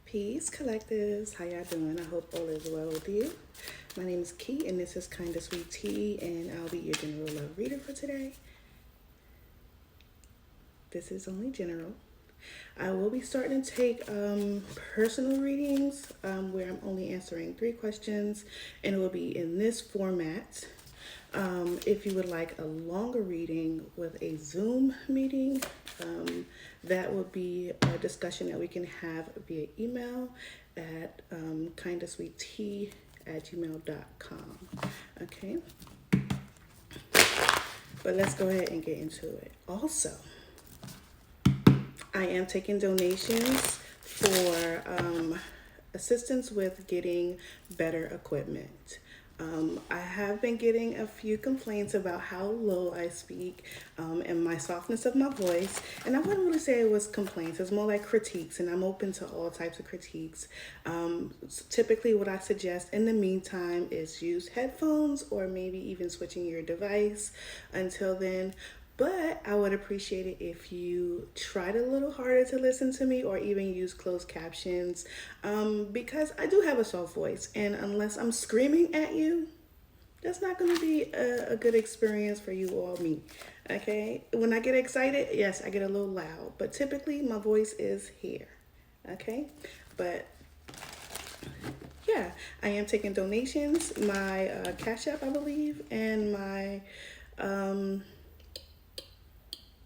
Peace, collectives. How y'all doing? I hope all is well with you. My name is Key, and this is Kinda Sweet Tea, and I'll be your general love reader for today. This is only general. I will be starting to take personal readings where I'm only answering 3 questions, and it will be in this format. If you would like a longer reading with a Zoom meeting, that would be a discussion that we can have via email at kindasweettea@gmail.com. Okay, but let's go ahead and get into it. Also, I am taking donations for assistance with getting better equipment. I have been getting a few complaints about how low I speak and my softness of my voice. And I wouldn't really say it was complaints. It's more like critiques, and I'm open to all types of critiques. Typically, what I suggest in the meantime is use headphones or maybe even switching your device until then. But I would appreciate it if you tried a little harder to listen to me or even use closed captions because I do have a soft voice. And unless I'm screaming at you, that's not going to be a good experience for you or me. Okay? When I get excited, yes, I get a little loud. But typically, my voice is here. Okay? But yeah, I am taking donations. My Cash App, I believe, and my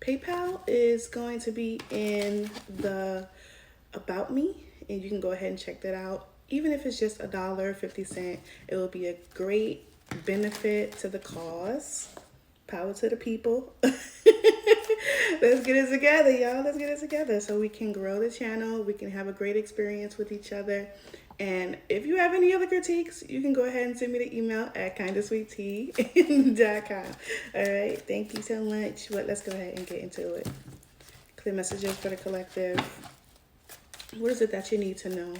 PayPal is going to be in the About Me, and you can go ahead and check that out. Even if it's just $1.50, it will be a great benefit to the cause. Power to the people. Let's get it together, y'all. Let's get it together so we can grow the channel. We can have a great experience with each other. And if you have any other critiques, you can go ahead and send me the email at kindasweettea.com. All right. Thank you so much. But let's go ahead and get into it. Clear messages for the collective. What is it that you need to know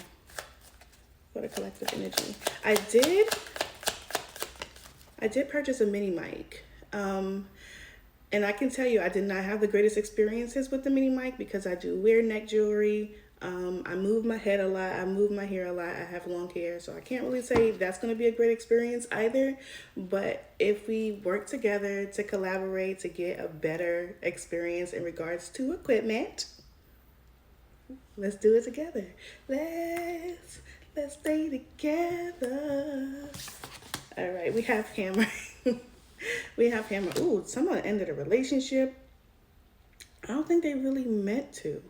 for the collective energy? I did purchase a mini mic. And I can tell you, I did not have the greatest experiences with the mini mic because I do wear neck jewelry. I move my head a lot. I move my hair a lot. I have long hair, so I can't really say that's going to be a great experience either. But if we work together to collaborate to get a better experience in regards to equipment, let's do it together. Let's stay together. All right, we have Hammer. We have Hammer. Ooh, someone ended a relationship. I don't think they really meant to.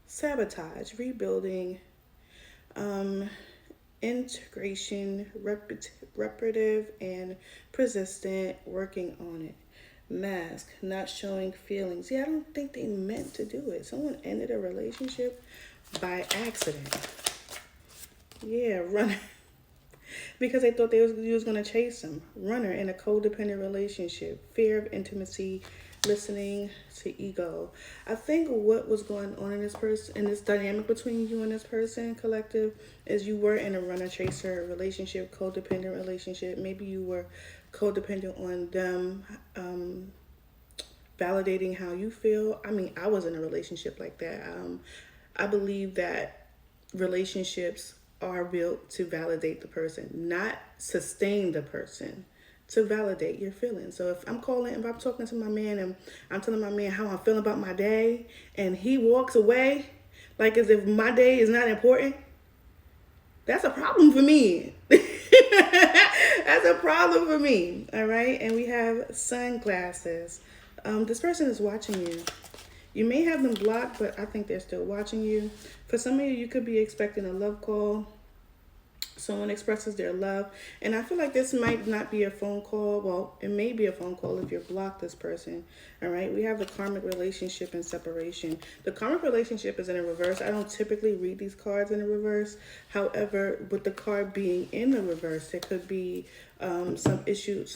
Sabotage, rebuilding, integration, reparative, and persistent, working on it. Mask, not showing feelings. Yeah, I don't think they meant to do it. Someone ended a relationship by accident. Yeah, runner. Because they thought you was going to chase them. Runner in a codependent relationship. Fear of intimacy, listening to ego. I think what was going on in this dynamic between you and this person, collective, is you were in a runner chaser relationship, codependent relationship. Maybe you were codependent on them validating how you feel. I mean, I was in a relationship like that. I believe that relationships are built to validate the person, not sustain the person, to validate your feelings. So if I'm talking to my man and I'm telling my man how I'm feeling about my day and he walks away like as if my day is not important, that's a problem for me. That's a problem for me. All right. And we have sunglasses. This person is watching you. You may have them blocked, but I think they're still watching you. For some of you, you could be expecting a love call. Someone expresses their love. And I feel like this might not be a phone call. Well, it may be a phone call if you're blocked this person. All right. We have the karmic relationship and separation. The karmic relationship is in a reverse. I don't typically read these cards in a reverse. However, with the card being in the reverse, there could be some issue,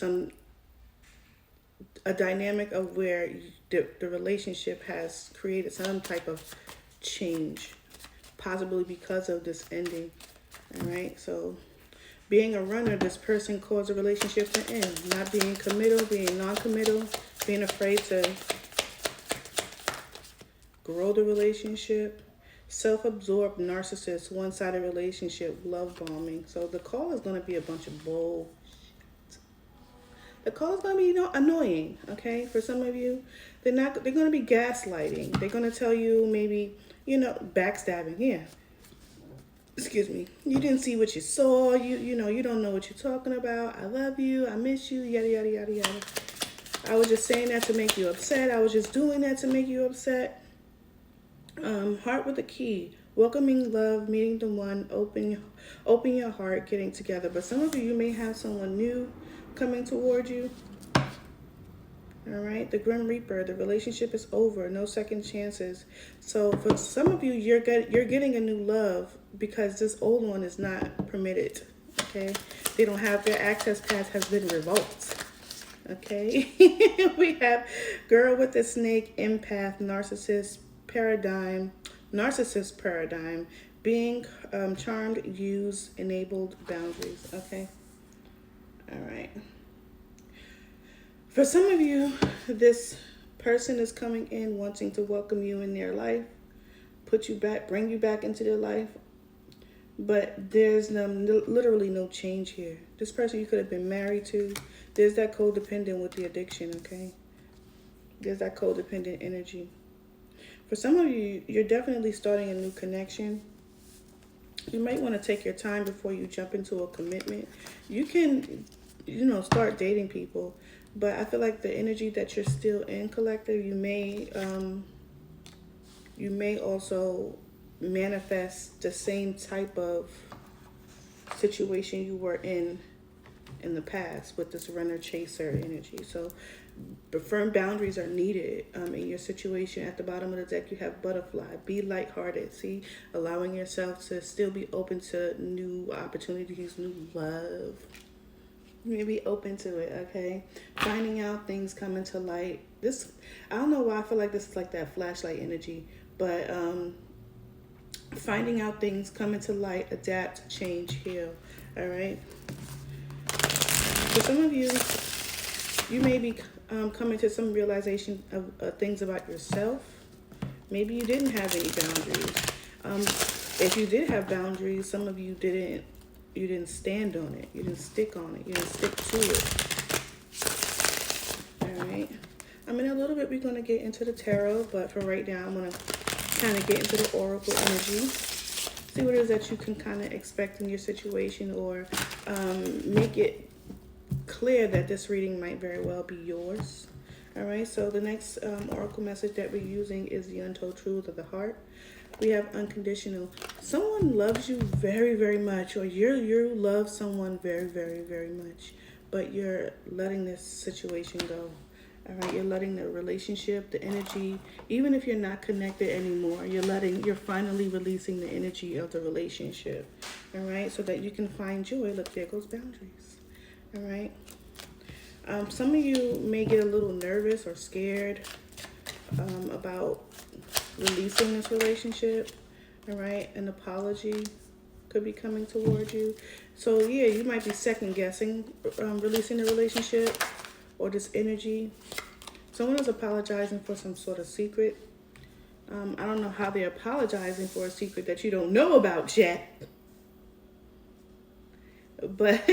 a dynamic of where the relationship has created some type of change, possibly because of this ending. All right, so being a runner, this person caused a relationship to end. Not being committal, being non-committal, being afraid to grow the relationship, Self-absorbed narcissist, one-sided relationship, love bombing. So the call is going to be a bunch of bull. The call is going to be, annoying. Okay, for some of you, they're going to be gaslighting. They're going to tell you maybe, backstabbing. Yeah, excuse me. You didn't see what you saw. You don't know what you're talking about. I love you. I miss you. Yada yada yada yada. I was just saying that to make you upset. I was just doing that to make you upset. Heart with a key. Welcoming love, meeting the one, open your heart, getting together. But some of you may have someone new coming toward you. All right, the Grim Reaper. The relationship is over. No second chances. So for some of you, you're getting a new love because this old one is not permitted. Okay, they don't have their access pass has been revoked. Okay, we have girl with the snake, empath, narcissist paradigm, being charmed, used, enabled, boundaries. Okay, all right. For some of you, this person is coming in wanting to welcome you in their life, bring you back into their life, but there's literally no change here. This person you could have been married to, there's that codependent with the addiction, okay? There's that codependent energy. For some of you, you're definitely starting a new connection. You might want to take your time before you jump into a commitment. You can, start dating people, but I feel like the energy that you're still in, collective, you may also manifest the same type of situation you were in the past with this runner chaser energy. So firm boundaries are needed in your situation. At the bottom of the deck, you have butterfly. Be lighthearted. See, allowing yourself to still be open to new opportunities, new love. You may be open to it, okay? Finding out things coming to light. I don't know why I feel like this is like that flashlight energy, but finding out things coming to light, adapt, change, heal. All right. For some of you, you may be coming to some realization of things about yourself. Maybe you didn't have any boundaries. If you did have boundaries, some of you didn't. You didn't stand on it. You didn't stick on it. You didn't stick to it. All right. In a little bit, we're going to get into the tarot, but for right now, I'm going to kind of get into the oracle energy. See what it is that you can kind of expect in your situation, or make it clear that this reading might very well be yours. All right. So the next oracle message that we're using is the untold truth of the heart. We have unconditional. Someone loves you very, very much, or you love someone very, very, very much, but you're letting this situation go. All right, you're letting the relationship, the energy, even if you're not connected anymore, you're finally releasing the energy of the relationship. All right, so that you can find joy. Look, there goes boundaries. All right. Some of you may get a little nervous or scared about releasing this relationship. All right, an apology could be coming toward you. So yeah, you might be second guessing releasing the relationship or this energy. Someone is apologizing for some sort of secret. I don't know how they're apologizing for a secret that you don't know about yet. But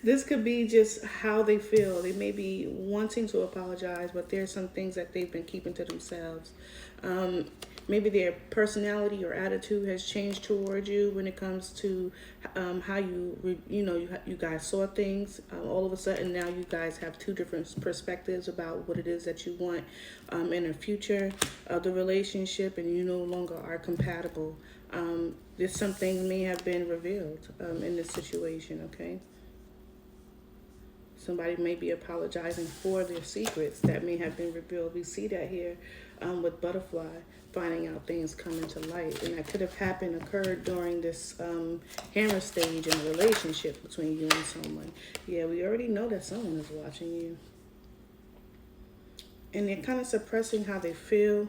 this could be just how they feel. They may be wanting to apologize, but there's some things that they've been keeping to themselves. Maybe their personality or attitude has changed toward you when it comes to how you guys saw things. All of a sudden now you guys have two different perspectives about what it is that you want in the future of the relationship, and you no longer are compatible. There's some things may have been revealed in this situation, okay? Somebody may be apologizing for their secrets that may have been revealed. We see that here with butterfly, finding out things coming to light. And that could have occurred during this hammer stage in a relationship between you and someone. Yeah, we already know that someone is watching you. And they're kind of suppressing how they feel.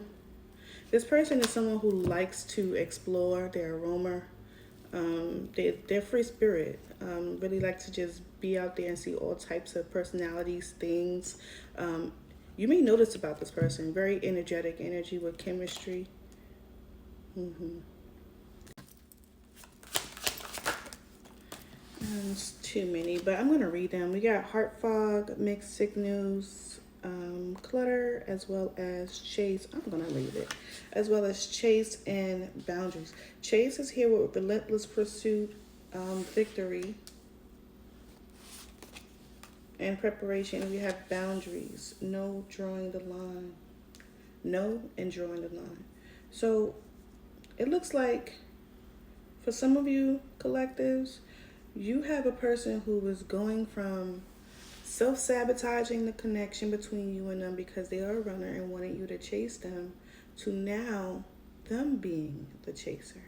This person is someone who likes to explore their aroma. They're free spirit. Really like to just be out there and see all types of personalities, things. You may notice about this person, very energetic energy with chemistry. Mm-hmm. It's too many, but I'm gonna read them. We got heart fog, mixed signals, clutter, as well as chase. I'm gonna leave it, as well as chase and boundaries. Chase is here with relentless pursuit, victory, and preparation. We have boundaries, no drawing the line, no and drawing the line. So it looks like for some of you collectives, you have a person who is going from self-sabotaging the connection between you and them because they are a runner and wanting you to chase them, to now them being the chaser,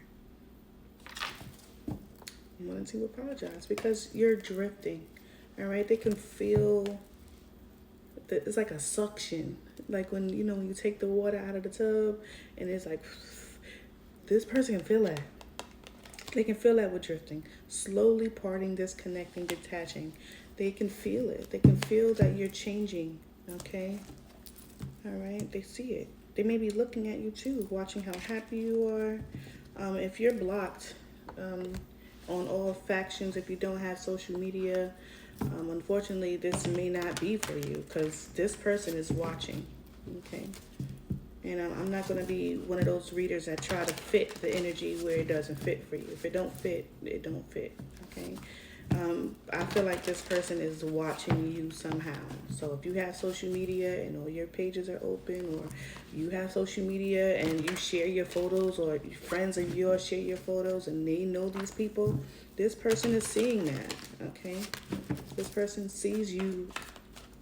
wanting to apologize because you're drifting. All right, they can feel that it's like a suction, like when when you take the water out of the tub and it's like this person can feel that. They can feel that with drifting, slowly parting, disconnecting, detaching. They can feel it. They can feel that you're changing, okay? All right, they see it. They may be looking at you too, watching how happy you are. If you're blocked on all factions, if you don't have social media, unfortunately, this may not be for you because this person is watching, okay? And I'm not going to be one of those readers that try to fit the energy where it doesn't fit for you. If it don't fit, it don't fit, okay? I feel like this person is watching you somehow. So if you have social media and all your pages are open, or you have social media and you share your photos, or friends of yours share your photos and they know these people, this person is seeing that, okay? This person sees you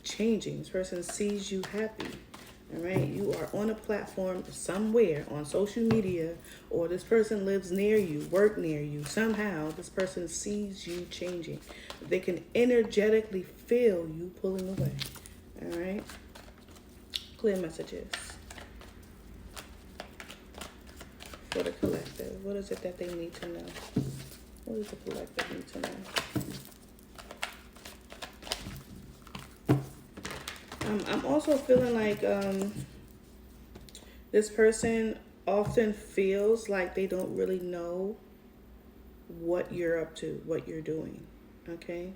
changing. This person sees you happy. All right, you are on a platform somewhere on social media, or this person lives near you, work near you. Somehow, this person sees you changing. They can energetically feel you pulling away. All right, clear messages for the collective. What is it that they need to know? What does the collective need to know? I'm also feeling like this person often feels like they don't really know what you're up to, what you're doing, okay?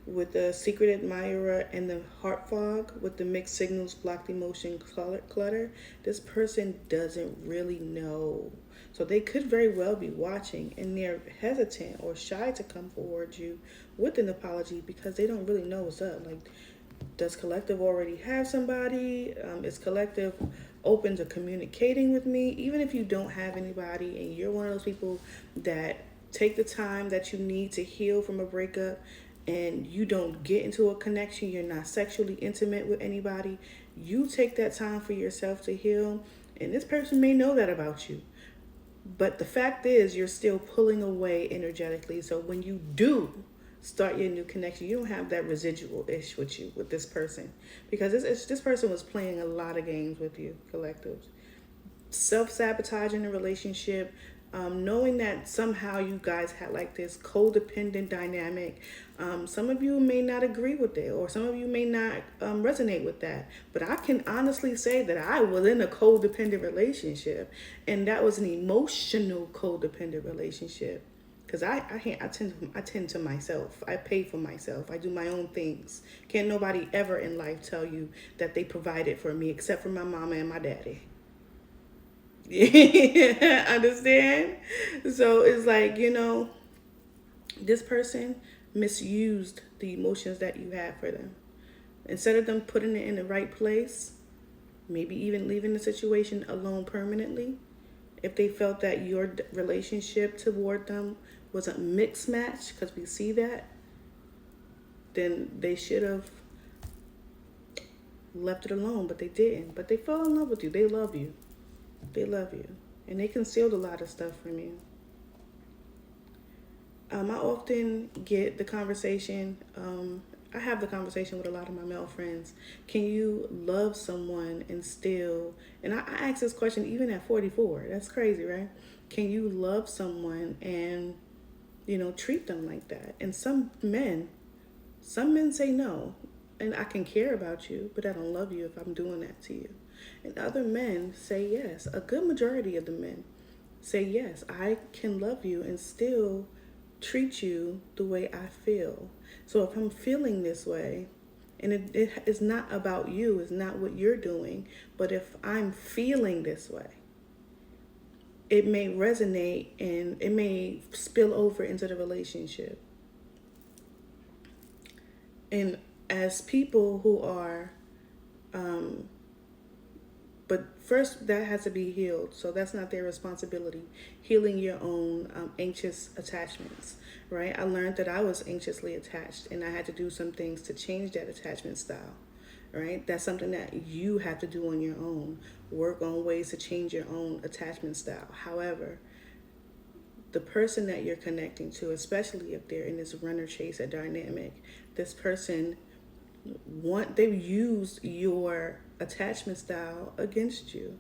With the secret admirer and the heart fog, with the mixed signals, blocked emotion, clutter, this person doesn't really know. So they could very well be watching and they're hesitant or shy to come forward you with an apology because they don't really know what's up. Like, does collective already have somebody? Is collective open to communicating with me? Even if you don't have anybody and you're one of those people that take the time that you need to heal from a breakup and you don't get into a connection, you're not sexually intimate with anybody, you take that time for yourself to heal, and this person may know that about you. But the fact is, you're still pulling away energetically. So when you do start your new connection, you don't have that residual ish with you, with this person. Because this person was playing a lot of games with you, collectives. Self-sabotaging the relationship, knowing that somehow you guys had like this codependent dynamic. Some of you may not agree with it, or some of you may not resonate with that. But I can honestly say that I was in a codependent relationship, and that was an emotional codependent relationship. Because I tend to myself. I pay for myself. I do my own things. Can't nobody ever in life tell you that they provided for me except for my mama and my daddy. Understand? So it's like, this person misused the emotions that you had for them. Instead of them putting it in the right place, maybe even leaving the situation alone permanently, if they felt that your relationship toward them was a mixed match, because we see that, then they should have left it alone, but they didn't. But they fell in love with you. They love you. They love you. And they concealed a lot of stuff from you. I often get the conversation, I have the conversation with a lot of my male friends. Can you love someone and still, and I ask this question even at 44. That's crazy, right? Can you love someone and, treat them like that? And some men say no. And I can care about you, but I don't love you if I'm doing that to you. And other men say yes. A good majority of the men say, yes, I can love you and still treat you the way I feel. So if I'm feeling this way, and it is not about you, it's not what you're doing, but if I'm feeling this way, it may resonate and it may spill over into the relationship. And as people who are, but first that has to be healed. So that's not their responsibility. Healing your own anxious attachments, right? I learned that I was anxiously attached and I had to do some things to change that attachment style, right? That's something that you have to do on your own. Work on ways to change your own attachment style. However, the person that you're connecting to, especially if they're in this runner chaser dynamic, this person they've used your attachment style against you.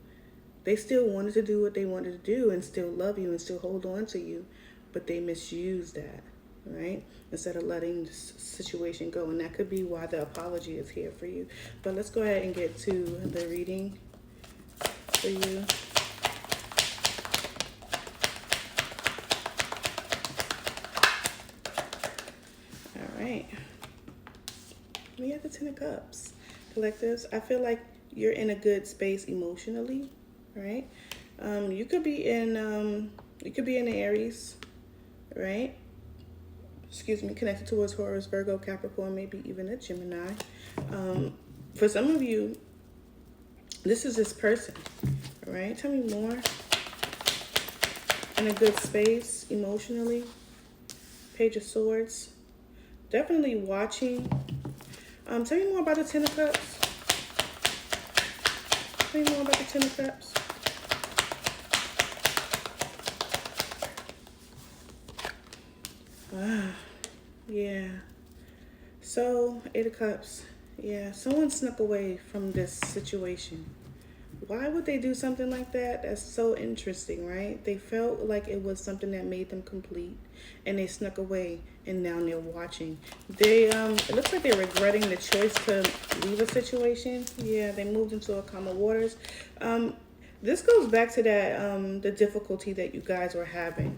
They still wanted to do what they wanted to do and still love you and still hold on to you, but they misused that, right? Instead of letting the situation go. And that could be why the apology is here for you. But let's go ahead and get to the reading for you. All right. We have the Ten of Cups. Collectives, I feel like you're in a good space emotionally, right? You could be in the Aries, right? Excuse me, connected towards Taurus, Virgo, Capricorn, maybe even a Gemini. For some of you, this is this person, all right? Tell me more. In a good space emotionally. Page of Swords. Definitely watching. Tell me more about the Ten of Cups. Tell me more about the Ten of Cups. Yeah. So, Eight of Cups. Yeah, someone snuck away from this situation. Why would they do something like that? That's so interesting, right? They felt like it was something that made them complete, and they snuck away, and now they're watching. They it looks like they're regretting the choice to leave a situation. Yeah, they moved into a calmer waters. This goes back to that the difficulty that you guys were having,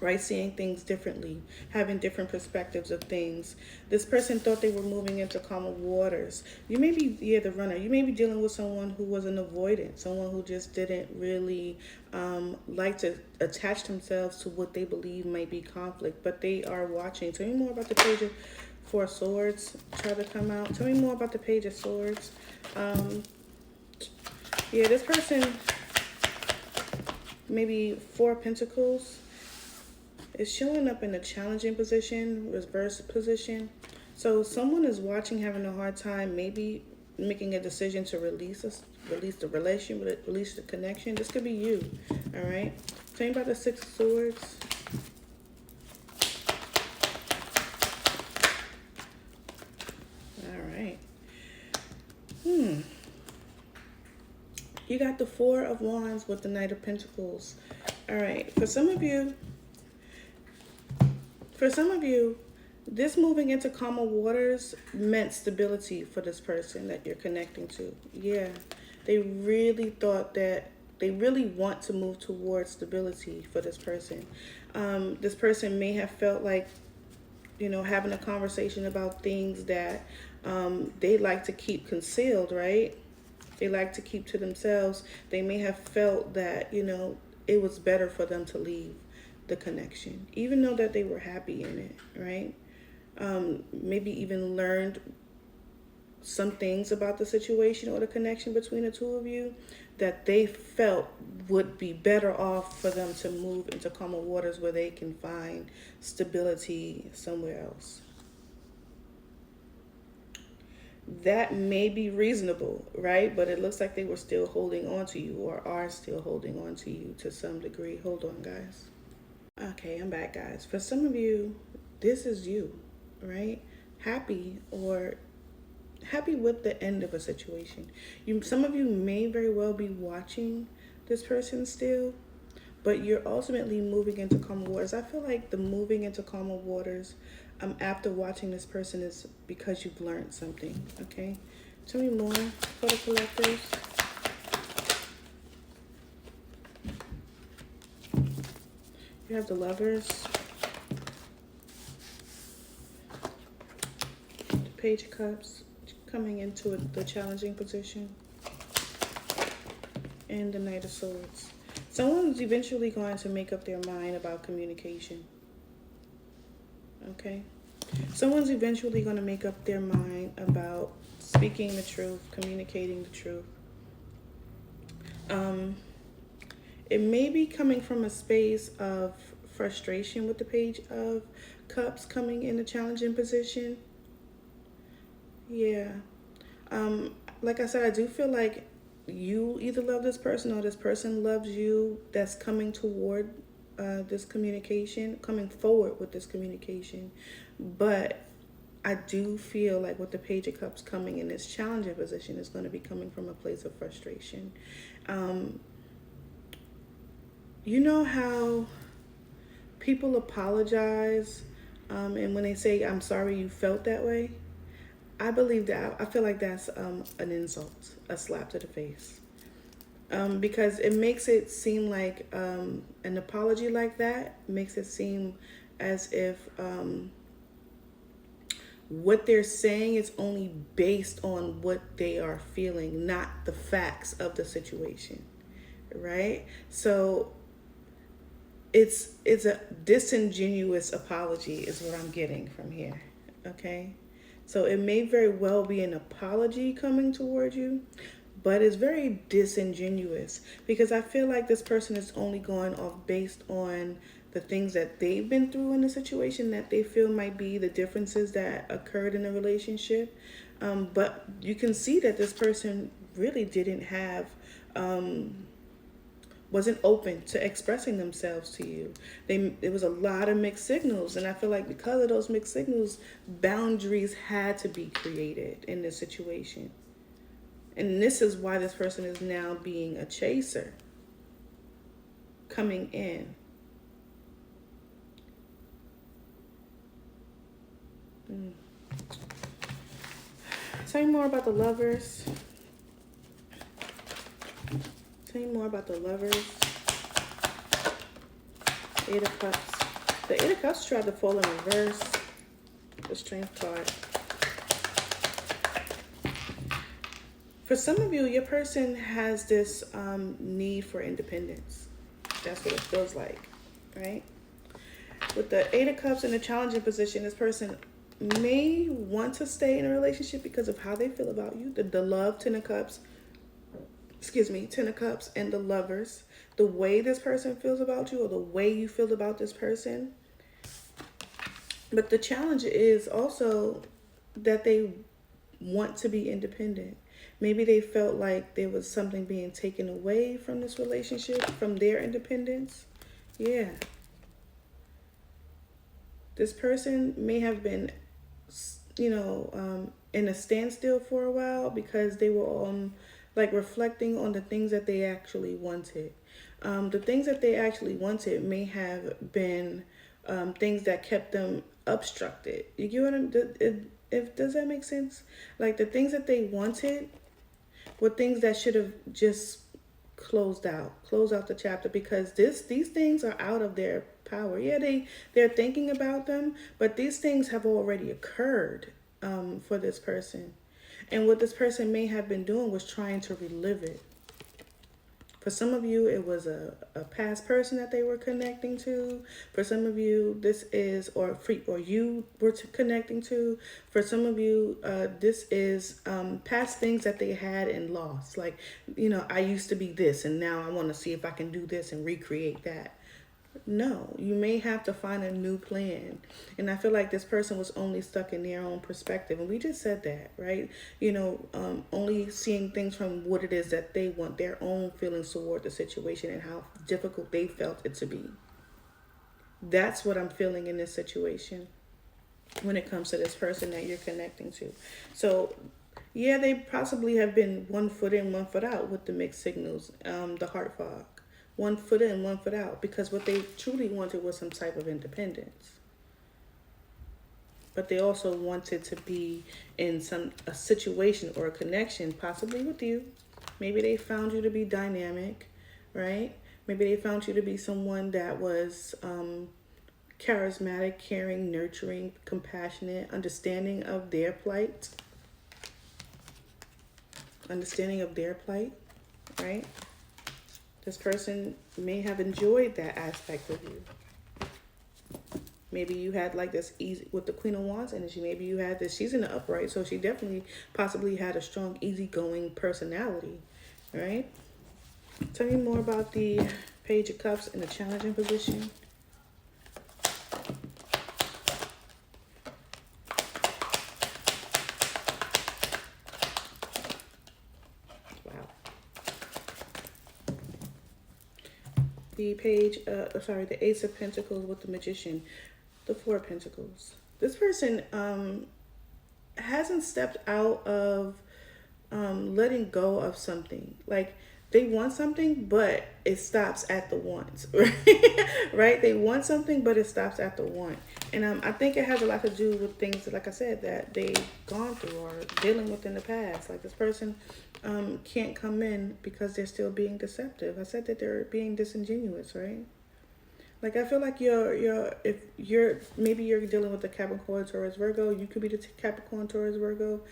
right? Seeing things differently, having different perspectives of things. This person thought they were moving into calmer waters. You may be, the runner. You may be dealing with someone who was an avoidant, someone who just didn't really like to attach themselves to what they believe might be conflict, but they are watching. Tell me more about the Page of Four Swords. Try to come out. Tell me more about the Page of Swords. Yeah, this person, maybe Four of Pentacles. It's showing up in a challenging position, reverse position. So someone is watching, having a hard time, maybe making a decision to release the relation, release the connection. This could be you, all right? Tell me about the Six of Swords. All right. You got the Four of Wands with the Knight of Pentacles. All right. For some of you, this moving into calmer waters meant stability for this person that you're connecting to. Yeah, they really thought that they really want to move towards stability for this person. This person may have felt like, having a conversation about things that they like to keep concealed, right? They like to keep to themselves. They may have felt that, it was better for them to leave the connection, even though that they were happy in it, right? Maybe even learned some things about the situation or the connection between the two of you that they felt would be better off for them to move into calmer waters where they can find stability somewhere else. That may be reasonable, right? But it looks like they were still holding on to you, or are still holding on to you to some degree. Hold on, guys. Okay, I'm back, guys. For some of you, this is you, right? Happy with the end of a situation. Some of you may very well be watching this person still, but you're ultimately moving into calmer waters. I feel like the moving into calmer waters after watching this person is because you've learned something, okay? Tell me more for the collectors. We have the Lovers, the Page of Cups coming into the challenging position, and the Knight of Swords. Someone's eventually going to make up their mind about communication. Okay? Someone's eventually going to make up their mind about speaking the truth, communicating the truth. It may be coming from a space of frustration with the Page of Cups coming in a challenging position. Yeah. Like I said, I do feel like you either love this person or this person loves you. That's coming toward this communication, coming forward with this communication. But I do feel like with the Page of Cups coming in this challenging position is going to be coming from a place of frustration. You know how people apologize and when they say, I'm sorry you felt that way? I believe that. I feel like that's an insult, a slap to the face. Because it makes it seem like an apology like that makes it seem as if what they're saying is only based on what they are feeling, not the facts of the situation, right? So it's a disingenuous apology is what I'm getting from here, okay? So it may very well be an apology coming toward you, but it's very disingenuous because I feel like this person is only going off based on the things that they've been through in the situation that they feel might be the differences that occurred in the relationship. But you can see that this person really didn't have, wasn't open to expressing themselves to you. There was a lot of mixed signals, and I feel like because of those mixed signals, boundaries had to be created in this situation. And this is why this person is now being a chaser, coming in. Tell me more about the Lovers. Tell me more about the Lovers. Eight of Cups. The Eight of Cups tried to fall in reverse. The Strength card. For some of you, your person has this need for independence. That's what it feels like, right? With the Eight of Cups in a challenging position, this person may want to stay in a relationship because of how they feel about you. The Love, Ten of Cups, Ten of Cups and the Lovers. The way this person feels about you or the way you feel about this person. But the challenge is also that they want to be independent. Maybe they felt like there was something being taken away from this relationship, from their independence. Yeah. This person may have been, in a standstill for a while because they were on, reflecting on the things that they actually wanted. The things that they actually wanted may have been things that kept them obstructed. You get what does that make sense? Like the things that they wanted were things that should have just close out the chapter because these things are out of their power. Yeah, they're thinking about them, but these things have already occurred for this person. And what this person may have been doing was trying to relive it. For some of you, it was a past person that they were connecting to. For some of you, this is, or you were connecting to. For some of you, this is past things that they had and lost. Like, I used to be this, and now I want to see if I can do this and recreate that. No, you may have to find a new plan. And I feel like this person was only stuck in their own perspective. And we just said that, right? Only seeing things from what it is that they want, their own feelings toward the situation and how difficult they felt it to be. That's what I'm feeling in this situation when it comes to this person that you're connecting to. So, yeah, they possibly have been 1 foot in, 1 foot out with the mixed signals, the heart fog. 1 foot in, 1 foot out, because what they truly wanted was some type of independence. But they also wanted to be in a situation or a connection, possibly with you. Maybe they found you to be dynamic, right? Maybe they found you to be someone that was charismatic, caring, nurturing, compassionate, understanding of their plight. Understanding of their plight, right? This person may have enjoyed that aspect of you. Maybe you had like this easy with the Queen of Wands energy. Maybe you had this. She's in the upright, so she definitely possibly had a strong, easygoing personality, right? Tell me more about the Page of Cups in the challenging position. Wow. The Ace of Pentacles with the Magician. The Four of Pentacles. This person hasn't stepped out of letting go of something. Like they want something, but it stops at the want, right? They want something, but it stops at the want. And I think it has a lot to do with things, like I said, that they've gone through or dealing with in the past. Like this person can't come in because they're still being deceptive. I said that they're being disingenuous, right? Like I feel like maybe you're dealing with the Capricorn, Taurus, Virgo. You could be the Capricorn, Taurus, Virgo.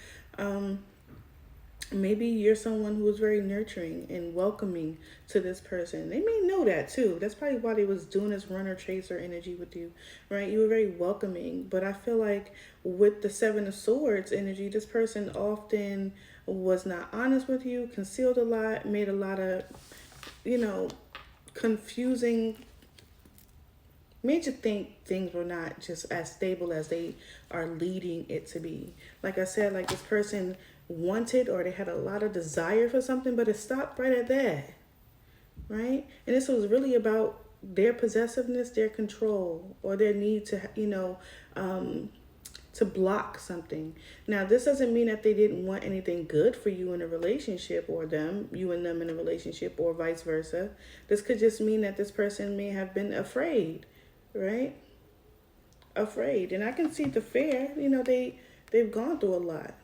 Maybe you're someone who is very nurturing and welcoming to this person. They may know that too. That's probably why they was doing this runner chaser energy with you, right? You were very welcoming. But I feel like with the Seven of Swords energy, this person often was not honest with you, concealed a lot, made a lot of, confusing, made you think things were not just as stable as they are leading it to be. Like I said, like this person wanted or they had a lot of desire for something, but it stopped right at that, right? And this was really about their possessiveness, their control, or their need to, to block something. Now, this doesn't mean that they didn't want anything good for you in a relationship, or you and them in a relationship, or vice versa. This could just mean that this person may have been afraid, right? Afraid. And I can see the fear. They've gone through a lot.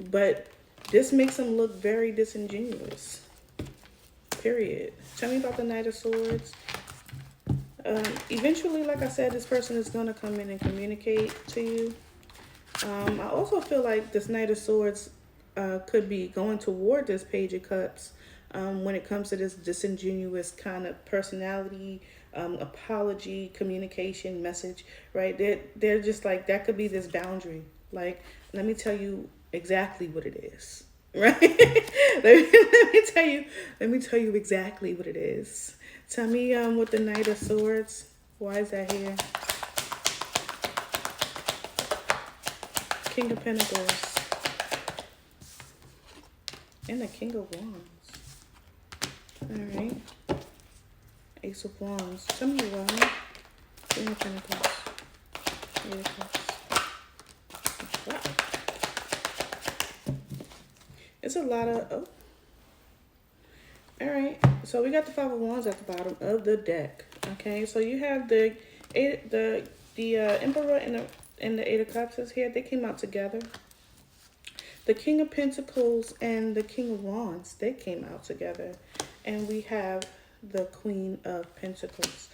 But this makes them look very disingenuous. Period. Tell me about the Knight of Swords. Eventually, like I said, this person is going to come in and communicate to you. I also feel like this Knight of Swords could be going toward this Page of Cups when it comes to this disingenuous kind of personality, apology, communication, message, right? They're just like, that could be this boundary. Like, let me tell you exactly what it is, right? let me tell you exactly what it is. Tell me with the Knight of Swords, why is that here? King of Pentacles and the King of Wands. All right. Ace of Wands. Tell me why. King of Pentacles. Eight of Cups. Wow. It's a lot of, all right. So we got the Five of Wands at the bottom of the deck. Okay. So you have the Emperor and the Eight of Cups is here. They came out together. The King of Pentacles and the King of Wands, they came out together. And we have the Queen of Pentacles.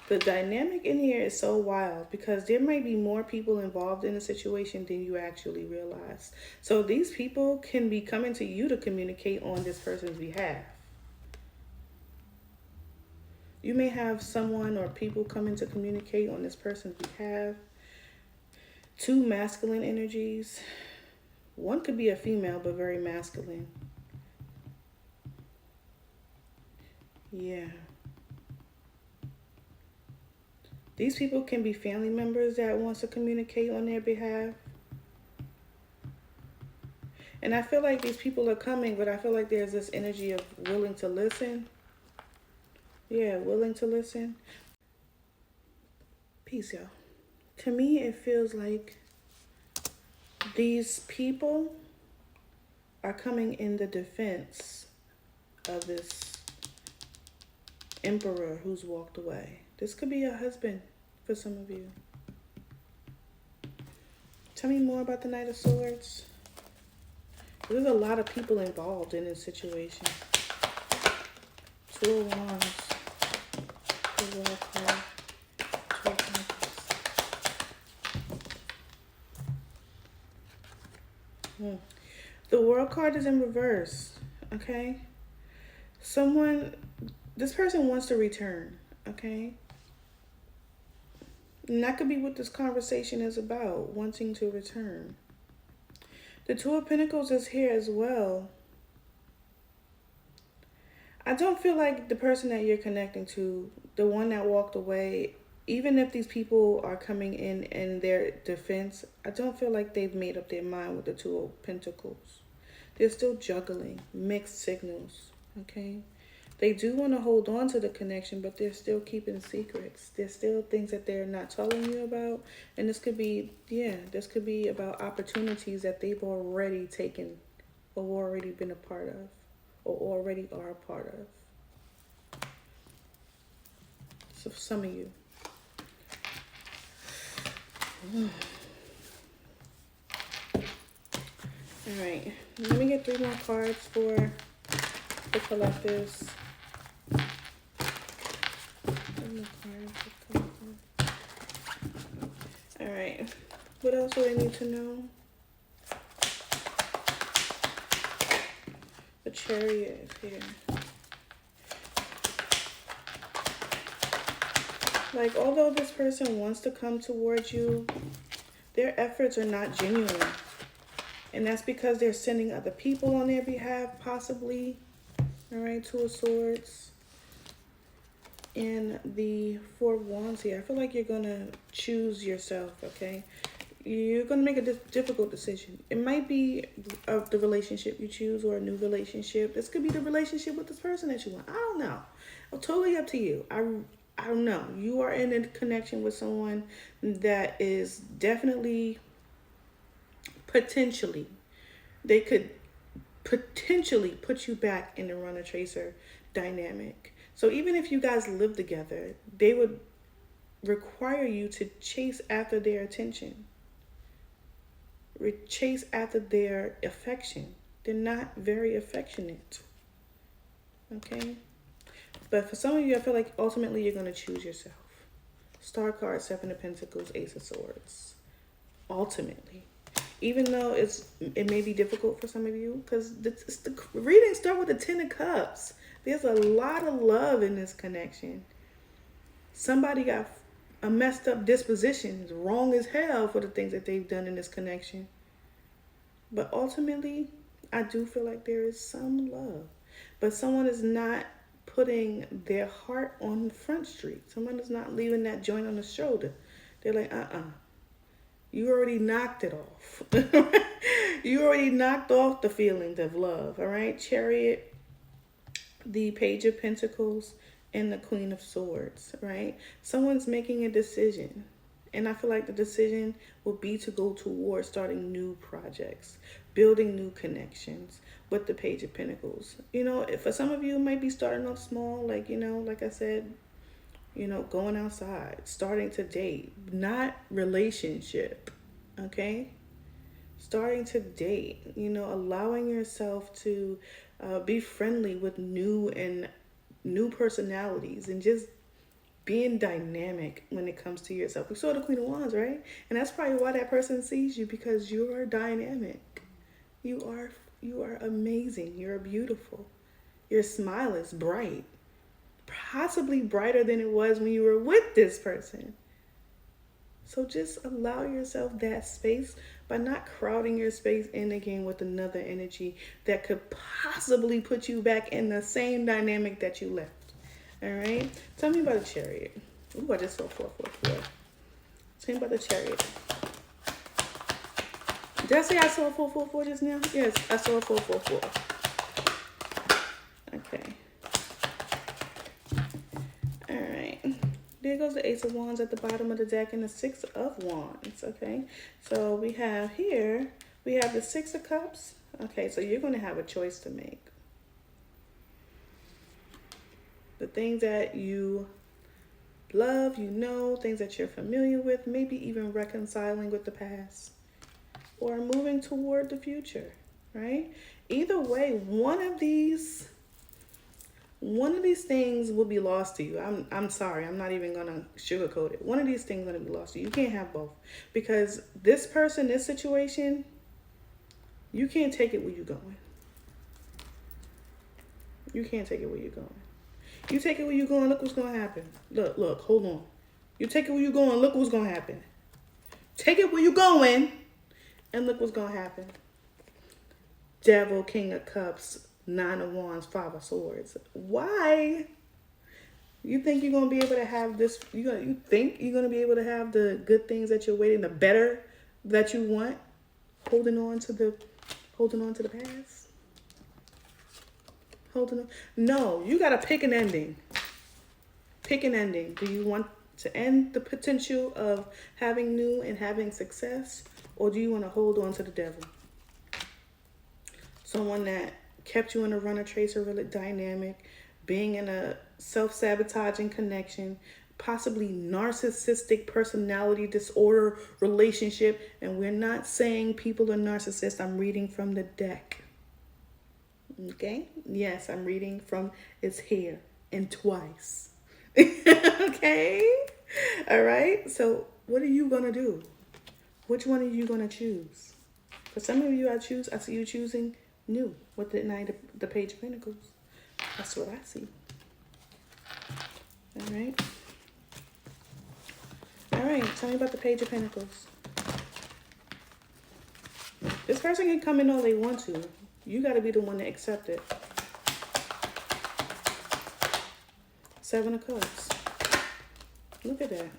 The dynamic in here is so wild because there might be more people involved in a situation than you actually realize. So these people can be coming to you to communicate on this person's behalf. You may have someone or people coming to communicate on this person's behalf. Two masculine energies. One could be a female, but very masculine. Yeah. These people can be family members that wants to communicate on their behalf. And I feel like these people are coming, but I feel like there's this energy of willing to listen. Yeah, willing to listen. Peace, y'all. To me, it feels like these people are coming in the defense of this Emperor who's walked away. This could be a husband for some of you. Tell me more about the Knight of Swords. There's a lot of people involved in this situation. Two of Wands. The World card. Two of Pentacles. The World card is in reverse. Okay? This person wants to return. Okay? And that could be what this conversation is about, wanting to return. The Two of Pentacles is here as well. I don't feel like the person that you're connecting to, the one that walked away, even if these people are coming in their defense, I don't feel like they've made up their mind with the Two of Pentacles. They're still juggling mixed signals, okay? They do want to hold on to the connection, but they're still keeping secrets. There's still things that they're not telling you about. And this could be, this could be about opportunities that they've already taken or already been a part of or already are a part of. So for some of you. All right. Let me get 3 more cards for the collectives. All right. What else do I need to know? The Chariot is here. Like, although this person wants to come towards you, their efforts are not genuine. And that's because they're sending other people on their behalf, possibly. All right, Two of Swords. And the Four of Wands here. I feel like you're going to choose yourself, okay? You're going to make a difficult decision. It might be the relationship you choose or a new relationship. This could be the relationship with this person that you want. I don't know. It's totally up to you. I don't know. You are in a connection with someone that is definitely, potentially, they could potentially put you back in the runner-chaser dynamic. So even if you guys live together, they would require you to chase after their attention. Chase after their affection. They're not very affectionate. Okay? But for some of you, I feel like ultimately you're going to choose yourself. Star card, Seven of Pentacles, Ace of Swords. Ultimately. Even though it may be difficult for some of you, because the readings start with the Ten of Cups. There's a lot of love in this connection. Somebody got a messed up disposition, wrong as hell for the things that they've done in this connection. But ultimately, I do feel like there is some love. But someone is not putting their heart on Front Street. Someone is not leaving that joint on the shoulder. They're like, you already knocked it off. You already knocked off the feelings of love, all right? Chariot, the Page of Pentacles, and the Queen of Swords, right? Someone's making a decision. And I feel like the decision will be to go towards starting new projects, building new connections with the Page of Pentacles. You know, for some of you, it might be starting off small, like, like I said, going outside, starting to date, not relationship, okay? Starting to date, allowing yourself to be friendly with new personalities and just being dynamic when it comes to yourself. We saw the Queen of Wands, right? And that's probably why that person sees you, because you're dynamic. You are amazing. You're beautiful. Your smile is bright. Possibly brighter than it was when you were with this person. So just allow yourself that space by not crowding your space in again with another energy that could possibly put you back in the same dynamic that you left. All right? Tell me about the Chariot. Ooh, I just saw 444. Tell me about the Chariot. Did I say I saw 444 just now? Yes, I saw 444. Okay. There goes the Ace of Wands at the bottom of the deck and the Six of Wands, okay? So we have the Six of Cups. Okay, so you're going to have a choice to make. The things that you love, things that you're familiar with, maybe even reconciling with the past or moving toward the future, right? Either way, one of these One of these things will be lost to you. I'm sorry. I'm not even gonna sugarcoat it. One of these things is gonna be lost to you. You can't have both, because this person, this situation, you can't take it where you're going. You can't take it where you're going. You take it where you're going. Look what's gonna happen. Look. Hold on. You take it where you're going. Look what's gonna happen. Take it where you're going, and look what's gonna happen. Devil, King of Cups, Nine of Wands, Five of Swords. Why? You think you're gonna be able to have this? You think you're gonna be able to have the good things that you're waiting, the better that you want, holding on to the past, holding on. No, you gotta pick an ending. Pick an ending. Do you want to end the potential of having new and having success, or do you want to hold on to the devil? Someone that kept you in a runner tracer dynamic, being in a self-sabotaging connection, possibly narcissistic personality disorder relationship. And we're not saying people are narcissists. I'm reading from the deck. Okay? Yes, I'm reading from it's here and twice. Okay? All right? So what are you going to do? Which one are you going to choose? For some of you, I see you choosing new with the Page of Pentacles. That's what I see. All right. All right. Tell me about the Page of Pentacles. This person can come in all they want to. You got to be the one to accept it. Seven of Cups. Look at that.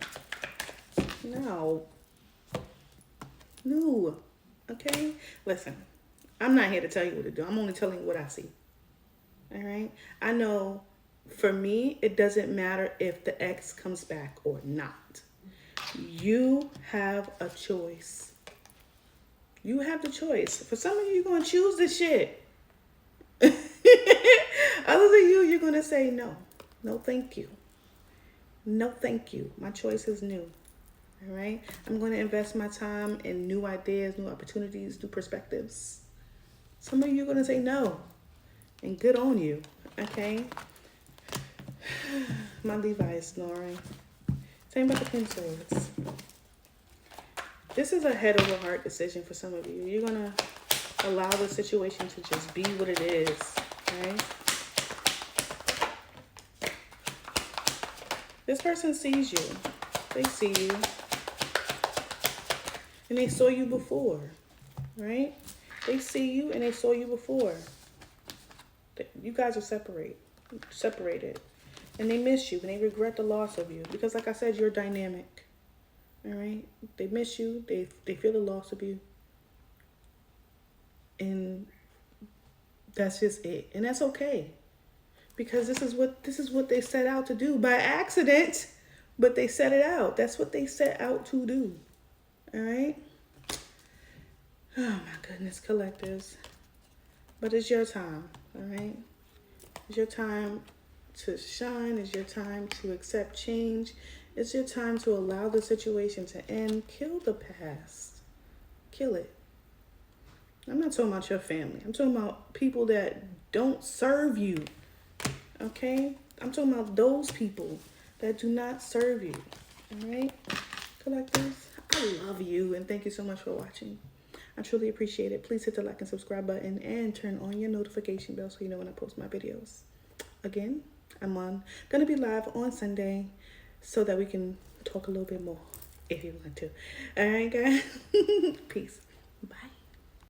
No. Okay? Listen. I'm not here to tell you what to do. I'm only telling you what I see. All right? I know for me, it doesn't matter if the ex comes back or not. You have a choice. You have the choice. For some of you, you're going to choose this shit. Other than you're going to say no. No, thank you. No, thank you. My choice is new. All right? I'm going to invest my time in new ideas, new opportunities, new perspectives. Some of you are going to say no. And good on you. Okay? My Levi is snoring. Same about the Pin Swords. This is a head over heart decision for some of you. You're going to allow the situation to just be what it is. Right? This person sees you. They see you. And they saw you before. Right? They see you and they saw you before. You guys are separated. And they miss you and they regret the loss of you. Because like I said, you're dynamic. All right? They miss you. They feel the loss of you. And that's just it. And that's okay. Because this is what they set out to do by accident. But they set it out. That's what they set out to do. All right? Oh my goodness, collectives. But it's your time, all right? It's your time to shine. It's your time to accept change. It's your time to allow the situation to end. Kill the past. Kill it. I'm not talking about your family. I'm talking about people that don't serve you, okay? I'm talking about those people that do not serve you, all right? Collectives, I love you, and thank you so much for watching. I truly appreciate it. Please hit the like and subscribe button and turn on your notification bell so you know when I post my videos. Again, I'm gonna be live on Sunday so that we can talk a little bit more if you want to. All right, guys. Peace. Bye.